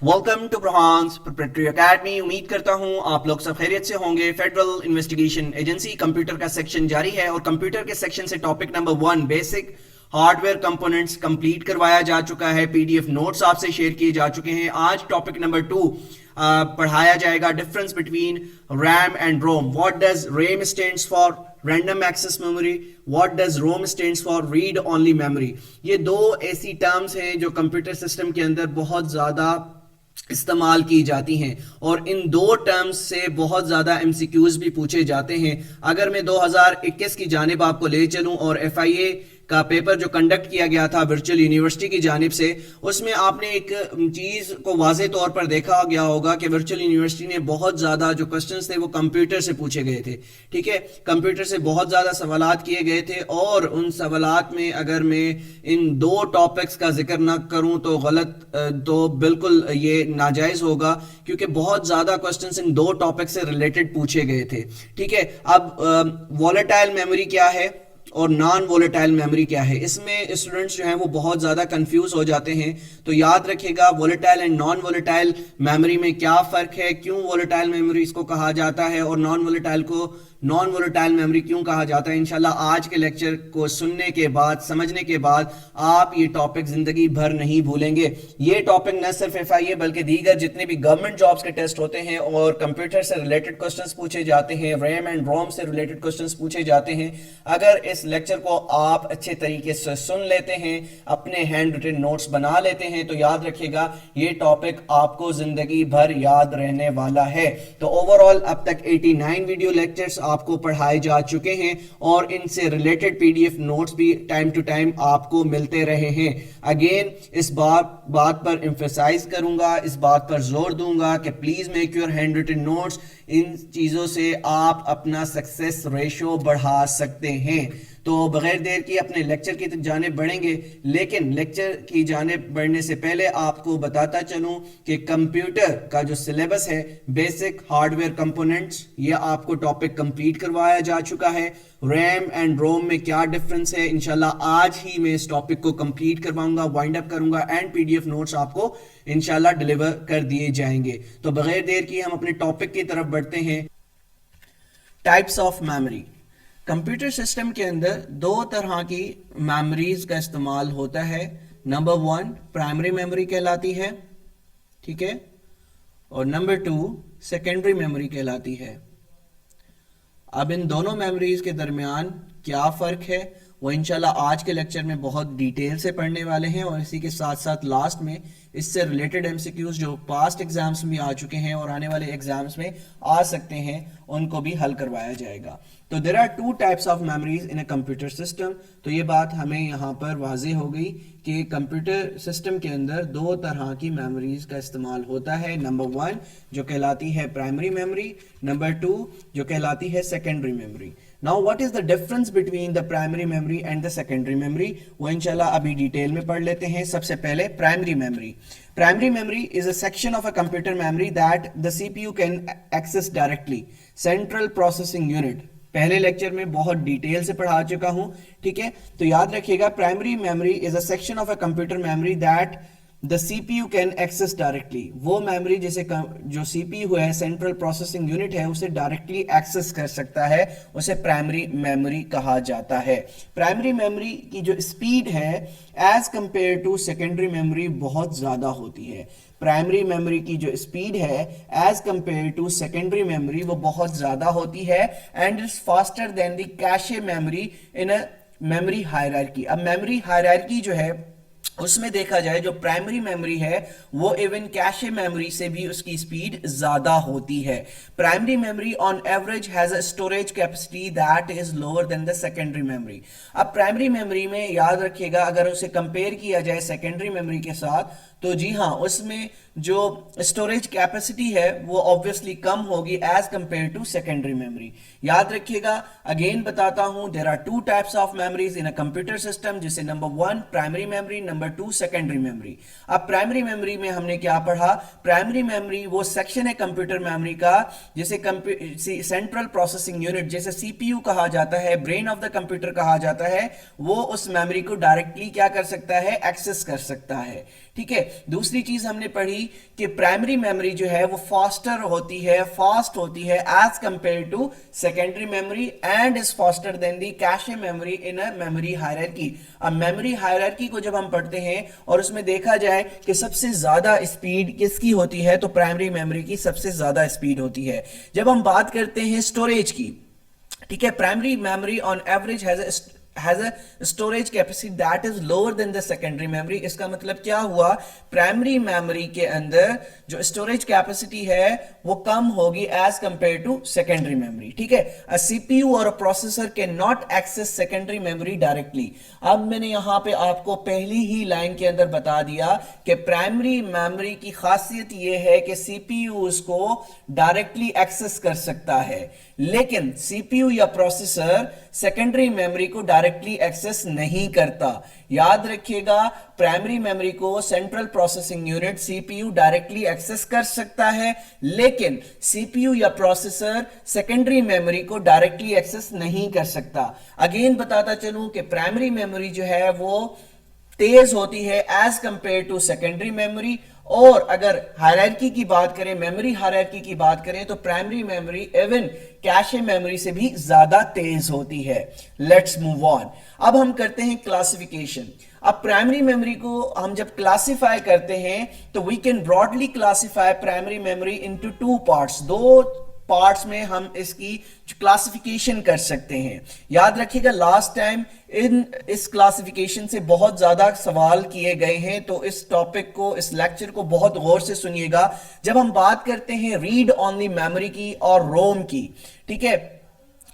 Welcome to ब्रहान्स preparatory academy. उम्मीद करता हूं आप लोग सब खैरियत से होंगे। फेडरल इन्वेस्टिगेशन एजेंसी कंप्यूटर का सेक्शन जारी है और कंप्यूटर के सेक्शन से topic number 1 basic hardware components complete करवाया जा चुका है। पीडीएफ नोट्स आपसे शेयर किए जा चुके हैं। आज टॉपिक नंबर 2 पढ़ाया जाएगा, difference between RAM and ROM. What does RAM stands for random access memory, what does ROM stands for read only memory. ये दो ऐसी टर्म्स हैं जो कंप्यूटर सिस्टम के अंदर बहुत ज़्यादा इस्तेमाल की जाती हैं और इन दो टर्म्स से बहुत ज़्यादा एमसीक्यूज भी पूछे जाते हैं। अगर मैं 2021 की जानिब आपको ले चलूं और एफआईए का पेपर जो कंडक्ट किया गया था वर्चुअल यूनिवर्सिटी की जानिब से, उसमें आपने एक चीज़ को वाज़े तौर पर देखा गया होगा कि वर्चुअल यूनिवर्सिटी ने बहुत ज़्यादा जो क्वेश्चंस थे वो कंप्यूटर से पूछे गए थे। ठीक है, कंप्यूटर से बहुत ज़्यादा सवालात किए गए थे और उन सवालात में अगर मैं इन दो टॉपिक्स का जिक्र ना करूं तो गलत, तो बिल्कुल ये नाजायज़ होगा क्योंकि बहुत ज़्यादा क्वेश्चंस इन दो टॉपिक से रिलेटेड पूछे गए थे। ठीक है, अब वॉलेटाइल मेमोरी क्या है और नॉन वोलेटाइल मेमोरी क्या है, इसमें स्टूडेंट्स जो हैं वो बहुत ज़्यादा कंफ्यूज हो जाते हैं। तो याद रखिएगा volatile and non volatile memory में क्या फ़र्क है, क्यों वोलेटाइल मेमोरी इसको कहा जाता है और नॉन वोलेटाइल को नॉन वोलेटाइल मेमोरी क्यों कहा जाता है। इंशाल्लाह आज के लेक्चर को सुनने के बाद, समझने के बाद आप ये टॉपिक ज़िंदगी भर नहीं भूलेंगे। ये टॉपिक न सिर्फ एफआईए बल्कि दीगर जितने भी गवर्नमेंट जॉब्स के टेस्ट होते हैं और कंप्यूटर से रिलेटेड क्वेश्चंस पूछे जाते हैं, रैम एंड रोम से रिलेटेड क्वेश्चंस पूछे जाते हैं। अगर इस लेक्चर को आप अच्छे तरीके से सुन लेते हैं, अपने हैंड रिटन नोट्स बना लेते हैं, तो याद रखिएगा ये टॉपिक आपको जिंदगी भर याद रहने वाला है। तो ओवरऑल अब तक 89 वीडियो लेक्चर्स आपको पढ़ाए जा चुके हैं और इनसे रिलेटेड पीडीएफ नोट्स भी टाइम टू टाइम आपको मिलते रहे हैं। अगेन इस बात पर एम्फेसाइज करूंगा, इस बात पर जोर दूंगा कि please make your handwritten notes. इन चीजों से आप अपना सक्सेस रेशो बढ़ा सकते हैं। तो बगैर देर की अपने लेक्चर की जानिब बढ़ेंगे, लेकिन लेक्चर की जानिब बढ़ने से पहले आपको बताता चलूं कि कंप्यूटर का जो सिलेबस है बेसिक हार्डवेयर कंपोनेंट्स, ये आपको टॉपिक कंप्लीट करवाया जा चुका है। रैम एंड रोम में क्या डिफरेंस है, इंशाल्लाह आज ही मैं इस टॉपिक को कंप्लीट करवाऊंगा, वाइंड अप करूंगा एंड पीडीएफ नोट्स आपको इंशाल्लाह डिलीवर कर दिए जाएंगे। तो बगैर देर की हम अपने टॉपिक की तरफ बढ़ते हैं। Types of memory. Computer system के अंदर दो तरह की मेमोरीज का इस्तेमाल होता है। नंबर 1 प्राइमरी मेमोरी कहलाती है, ठीक है, और नंबर 2 सेकेंडरी मेमोरी कहलाती है। अब इन दोनों मेमोरीज के दरमियान क्या फ़र्क है वो इंशाल्लाह आज के लेक्चर में बहुत डिटेल से पढ़ने वाले हैं और इसी के साथ साथ लास्ट में इससे रिलेटेड एमसीक्यूज जो पास्ट एग्जाम्स में आ चुके हैं और आने वाले एग्जाम्स में आ सकते हैं उनको भी हल करवाया जाएगा। तो there are 2 types of memories in a computer system. तो ये बात हमें यहाँ पर वाजे हो गई कि कंप्यूटर सिस्टम के अंदर दो तरह की मेमोरीज का इस्तेमाल होता है। नंबर 1 जो कहलाती है प्राइमरी मेमोरी, नंबर 2 जो कहलाती है secondary memory. Now what is the difference between the primary memory and the secondary memory, वो इंशाल्लाह अभी डिटेल में पढ़ लेते हैं। सबसे पहले primary memory. Primary memory is a section of a computer memory that the CPU can access directly. Central Processing Unit, पहले लेक्चर में बहुत डिटेल से पढ़ा चुका हूं, ठीक है। तो याद रखिएगा primary memory is a section of a computer memory that the CPU can access directly. वो मेमोरी जैसे जो सीपीयू है, सेंट्रल प्रोसेसिंग यूनिट है, उसे डायरेक्टली एक्सेस कर सकता है, उसे प्राइमरी मेमोरी कहा जाता है। प्राइमरी मेमोरी की जो स्पीड है as compare to secondary memory बहुत ज्यादा होती है। प्राइमरी मेमोरी की जो स्पीड है as compare to secondary memory वो बहुत ज्यादा होती है and is faster than the cache memory in a memory hierarchy. अब मेमोरी हायरार्की जो है उसमें देखा जाए जो प्राइमरी मेमोरी है वो इवन कैशे मेमोरी से भी उसकी स्पीड ज्यादा होती है। Primary memory on average has a storage capacity that is lower than the secondary memory. अब प्राइमरी मेमोरी में याद रखिएगा अगर उसे कंपेयर किया जाए सेकेंडरी मेमोरी के साथ तो जी हाँ उसमें जो स्टोरेज कैपेसिटी है वो ऑब्वियसली कम होगी as compare to secondary memory. याद रखिएगा, अगेन बताता हूं, there are 2 types of memories in a computer system, जिसे number 1 primary memory, number 2 secondary memory. अब प्राइमरी मेमोरी में हमने क्या पढ़ा, प्राइमरी मेमोरी वो सेक्शन है कंप्यूटर मेमोरी का जिसे सेंट्रल प्रोसेसिंग यूनिट, जैसे सीपीयू कहा जाता है, ब्रेन ऑफ द कंप्यूटर कहा जाता है, वो उस मेमोरी को डायरेक्टली क्या कर सकता है, एक्सेस कर सकता है। ठीक है, दूसरी चीज हमने पढ़ी कि प्राइमरी मेमोरी जो है वो फास्ट होती है as compare to secondary memory and is faster than the cache memory in a memory hierarchy. अब मेमोरी हायरार्की को जब हम पढ़ते हैं और उसमें देखा जाए कि सबसे ज्यादा स्पीड किसकी होती है, तो प्राइमरी मेमोरी की सबसे ज्यादा स्पीड होती है। जब हम बात करते हैं स्टोरेज की, ठीक है, primary memory on average has a storage capacity that is lower than the secondary memory। इसका मतलब क्या हुआ, प्राइमरी मेमोरी के अंदर जो स्टोरेज कैपेसिटी है वो कम होगी as compare to secondary memory. ठीक है, अ सीपीयू और a processor can not access secondary memory directly. अब मैंने यहां पे आपको पहली ही लाइन के अंदर बता दिया कि प्राइमरी मेमोरी की खासियत ये है कि सीपीयू उसको डायरेक्टली एक्सेस कर सकता है, लेकिन सीपीयू या प्रोसेसर सेकेंडरी मेमोरी को डायरेक्टली एक्सेस नहीं करता। याद रखिएगा, प्राइमरी मेमोरी को central processing unit CPU directly access कर सकता है, लेकिन सीपीयू या प्रोसेसर सेकेंडरी मेमोरी को डायरेक्टली एक्सेस नहीं कर सकता। अगेन बताता चलूं कि प्राइमरी मेमोरी जो है वो तेज होती है as compare to secondary memory, और अगर हायरार्की की बात करें, मेमोरी हायरार्की की बात करें, तो primary memory even cache memory से भी ज्यादा तेज होती है। Let's move on. अब हम करते हैं क्लासिफिकेशन। अब प्राइमरी मेमोरी को हम जब क्लासिफाई करते हैं तो we can broadly classify primary memory into two parts. दो पार्ट्स में हम इसकी क्लासिफिकेशन कर सकते हैं। याद रखिएगा, लास्ट टाइम इस क्लासिफिकेशन से बहुत ज्यादा सवाल किए गए हैं, तो इस टॉपिक को, इस लेक्चर को बहुत गौर से सुनिएगा। जब हम बात करते हैं रीड ओनली मेमोरी की और रोम की, ठीक है,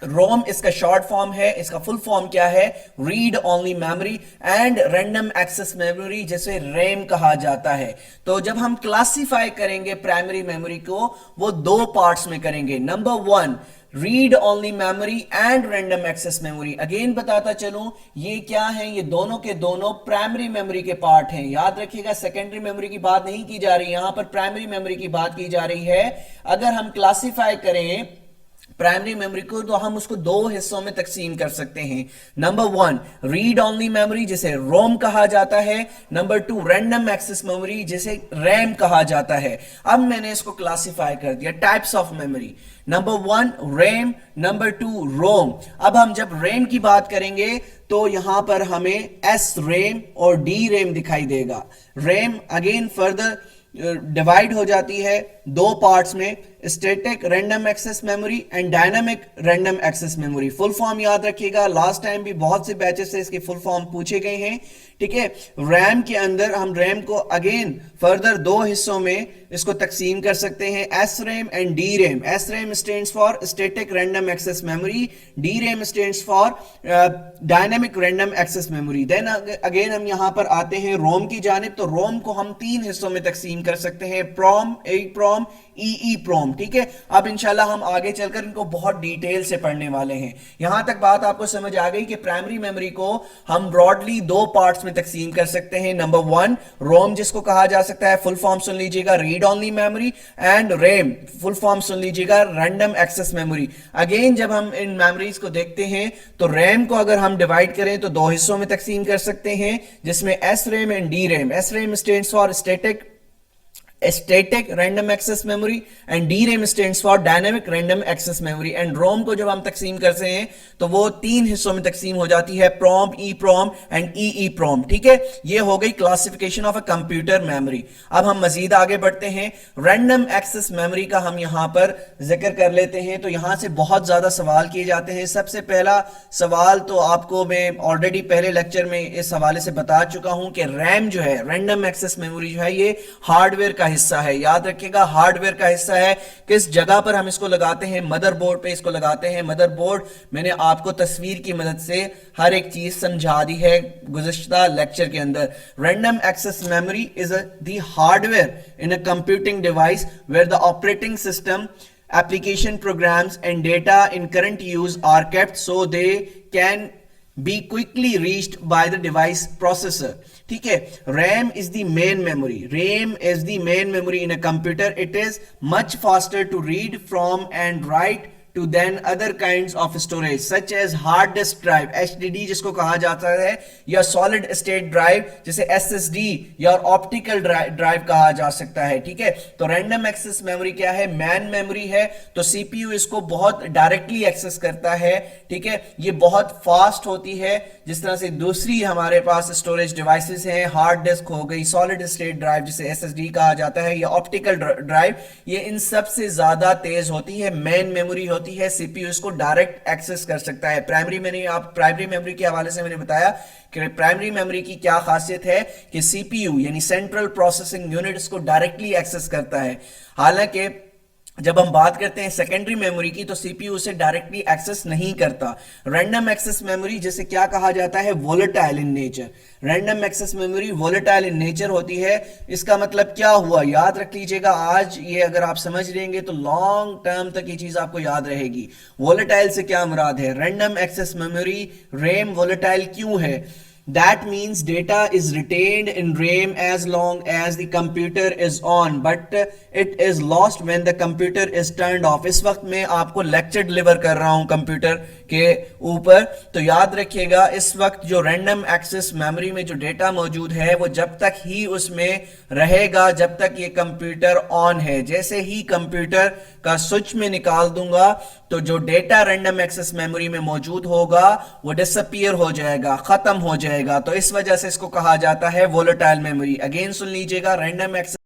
रोम इसका शॉर्ट फॉर्म है, इसका फुल फॉर्म क्या है, read only memory and random access memory, जिसे रैम कहा जाता है। तो जब हम क्लासिफाई करेंगे प्राइमरी मेमोरी को, वो दो पार्ट्स में करेंगे। Number one, read only memory and random access memory. Again बताता चलूं, ये क्या है, ये दोनों के दोनों प्राइमरी मेमोरी के पार्ट हैं। याद रखिएगा, सेकेंडरी मेमोरी की बात नहीं की जा रही, यहां पर प्राइमरी मेमोरी की बात की जा रही है। अगर हम क्लासिफाई करें प्राइमरी मेमोरी को, तो हम उसको दो हिस्सों में तकसीम कर सकते हैं। Number one, read only memory, जिसे रोम कहा जाता है। Number two, random access memory, जिसे रैम कहा जाता है। अब मैंने इसको क्लासिफाई कर दिया types of memory. Number one RAM, number two ROM. अब हम जब रैम की बात करेंगे तो यहां पर हमें एस रैम और डी रैम दिखाई देगा। रैम अगेन फर्दर डिवाइड हो जाती है दो पार्ट्स में, static random access memory and dynamic random access memory. Full form याद रखिएगा, लास्ट टाइम भी बहुत से बैचेस से इसके फुल फॉर्म पूछे गए हैं। ठीक है, रैम के अंदर हम रैम को अगेन फर्दर दो हिस्सों में इसको तकसीम कर सकते हैं, S RAM and D RAM. S RAM stands for static random access memory, D RAM stands for dynamic random access memory. Then again हम यहां पर आते हैं रोम की जानिब। तो रोम को हम तीन हिस्सों में तकसीम कर सकते हैं, प्रोम, ई प्रोम, ई प्रोम। ठीक है, अब इंशाल्लाह हम आगे चलकर इनको बहुत डिटेल से पढ़ने वाले हैं। यहां तक बात आपको समझ आ गई कि प्राइमरी मेमोरी को हम ब्रॉडली दो पार्ट्स में तकसीम कर सकते हैं। नंबर वन, रोम, जिसको कहा जा सकता है, फुल फॉर्म सुन लीजिएगा, read only memory, and RAM, full form सुन लीजिएगा, रैंडम एक्सेस मेमोरी। अगेन जब हम इन मेमोरीज को देखते हैं तो रैम को अगर हम डिवाइड करें तो दो हिस्सों में तकसीम कर सकते हैं, जिसमें S RAM and D RAM. S RAM stands for static random access memory and D RAM stands for dynamic random access memory. And ROM को जब हम तकसीम करते हैं तो वो तीन हिस्सों में तकसीम हो जाती है, प्रोम, ई प्रोम एंड ई प्रोम। ठीक है, ये हो गई classification of a computer memory. अब हम मजीद आगे बढ़ते हैं, रैंडम एक्सेस मेमोरी का हम यहां पर जिक्र कर लेते हैं। तो यहां से बहुत ज्यादा सवाल किए जाते हैं। सबसे पहला सवाल तो आपको मैं ऑलरेडी पहले लेक्चर में इस हवाले से बता चुका हूं कि रैम जो है, रैंडम एक्सेस मेमोरी जो है, ये हार्डवेयर का हिस्सा है। याद रखिएगा, हार्डवेयर का हिस्सा है। किस जगह पर हम इसको लगाते हैं, मदरबोर्ड पे इसको लगाते हैं। मदरबोर्ड मैंने आपको तस्वीर की मदद से हर एक चीज समझा दी है गुज़िश्ता लेक्चर के अंदर। Random access memory is the hardware in a computing device where the operating system, application programs and data in current use are kept so they can be quickly reached by the device processor. ठीक है, RAM is the main memory. RAM is the main memory in a computer. It is much faster to read from and write to than other kinds of storage such as hard disk drive HDD जिसको कहा जाता है, या solid state drive जिसे SSD या optical drive कहा जा सकता है। ठीक है, तो रैंडम एक्सेस मेमोरी क्या है? मैन मेमोरी है। तो सीपीयू इसको बहुत डायरेक्टली एक्सेस करता है। ठीक है, ये बहुत फास्ट होती है। जिस तरह से दूसरी हमारे पास स्टोरेज डिवाइसेस हैं, हार्ड डिस्क हो गई, सॉलिड स्टेट ड्राइव जिसे एसएसडी कहा जाता है, या ऑप्टिकल ड्राइव, ये इन सब से ज्यादा तेज होती है, मेन मेमोरी होती है। सीपीयू इसको डायरेक्ट एक्सेस कर सकता है। प्राइमरी मेमोरी के हवाले से मैंने बताया कि प्राइमरी मेमोरी की क्या खासियत है कि सीपीयू यानी सेंट्रल प्रोसेसिंग यूनिट इसको डायरेक्टली एक्सेस करता है। हालांकि जब हम बात करते हैं सेकेंडरी मेमोरी की, तो सीपीयू उसे डायरेक्टली एक्सेस नहीं करता। रैंडम एक्सेस मेमोरी जिसे क्या कहा जाता है? Volatile in nature. Random access memory volatile in nature होती है। इसका मतलब क्या हुआ? याद रख लीजिएगा, आज ये अगर आप समझ लेंगे तो लॉन्ग टर्म तक ये चीज आपको याद रहेगी। वोलेटाइल से क्या मुराद है? Random access memory RAM volatile क्यों है? That means data is retained in RAM as long as the computer is on, but it is lost when the computer is turned off. इस वक्त मैं आपको लेक्चर डिलीवर कर रहा हूं computer के ऊपर, तो याद रखिएगा इस वक्त जो रैंडम एक्सेस मेमोरी में जो डेटा मौजूद है वो जब तक ही उसमें रहेगा जब तक ये कंप्यूटर ऑन है। जैसे ही कंप्यूटर का स्विच में निकाल दूंगा तो जो डेटा रैंडम एक्सेस मेमोरी में मौजूद होगा वो डिसअपीयर हो जाएगा, खत्म हो जाएगा। तो इस वजह से इसको कहा जाता है वोलेटाइल मेमोरी। अगेन सुन लीजिएगा, रैंडम एक्सेस